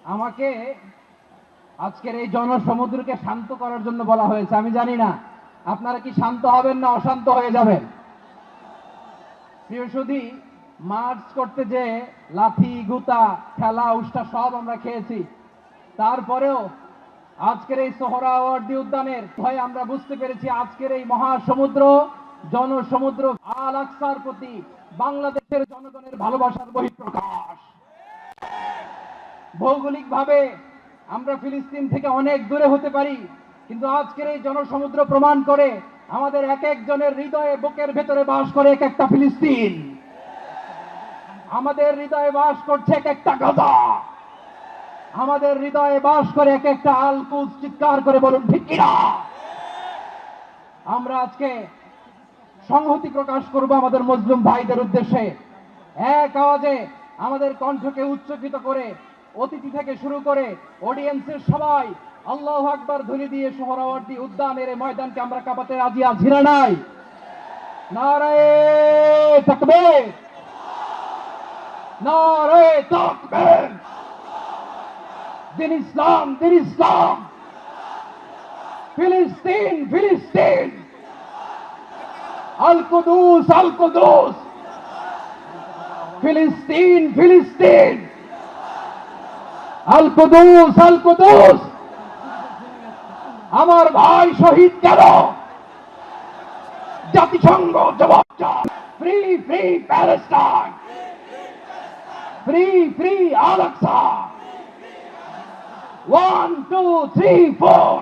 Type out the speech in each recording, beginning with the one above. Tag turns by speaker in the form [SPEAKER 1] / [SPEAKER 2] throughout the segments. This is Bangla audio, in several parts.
[SPEAKER 1] আমাকে আজকের এই জনসমুদ্রকে শান্ত করার জন্য বলা হয়েছে। আমি জানি না আপনারা কি শান্ত হবেন না অশান্ত হয়ে যাবেন। প্রিয় সুধী, মার্চ করতে যে লাথি গুতা ঠেলা উষ্টা সব আমরা খেয়েছি, তারপরেও আজকের এই সোহরাওয়ার্দী উদ্যানের ভয়ে আমরা বুঝতে পেরেছি আজকের এই মহাসমুদ্র জনসমুদ্র আল আকসার প্রতি বাংলাদেশের জনগণের ভালোবাসার বহিঃপ্রকাশ। ভৌগোলিকভাবে আমরা ফিলিস্তিন থেকে অনেক দূরে হতে পারি, কিন্তু আজকের এই জনসমুদ্র প্রমাণ করে আমাদের এক একজনের হৃদয়ে বুকের ভেতরে বাস করে এক একটা ফিলিস্তিন। আমাদের হৃদয়ে বাস করছে এক একটা গাজা। আমাদের হৃদয়ে বাস করে এক একটা আল কুদস। চিৎকার করে বলুন ঠিক কিনা। আমরা আজকে সংহতি প্রকাশ করব আমাদের মুসলিম ভাইদের উদ্দেশ্যে। এক আওয়াজে আমাদের কণ্ঠকে উচ্চকিত করে অতিথি থেকে শুরু করে অডিয়েন্সের সবাই আল্লাহু আকবার ধ্বনি দিয়ে সোহরাওয়ার্দী উদ্যানের এই ময়দানকে আমরা কাঁপাতে রাজি আছি না নাই? নারায়ে তাকবীর, নারায়ে তাকবীর। দিন ইসলাম, দিন ইসলাম। ফিলিস্তিন, ফিলিস্তিন। আল কুদুস, আল কুদুস। ফিলিস্তিন, ফিলিস্তিন। আল কুদুস, আল কুদুস। আমার ভাই শহীদ কেন? জাতিসংঘ জবাব চায়। Free free Palestine, free free Al Aqsa. 1 2 3 4,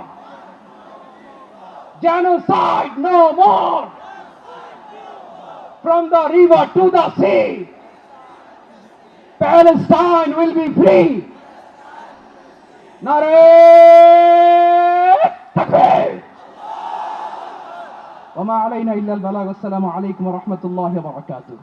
[SPEAKER 1] genocide no more. From the river to the sea, Palestine will be free. Narayeh Takbir. وما علينا إلا البلاغ. والسلام عليكم ورحمة الله وبركاته.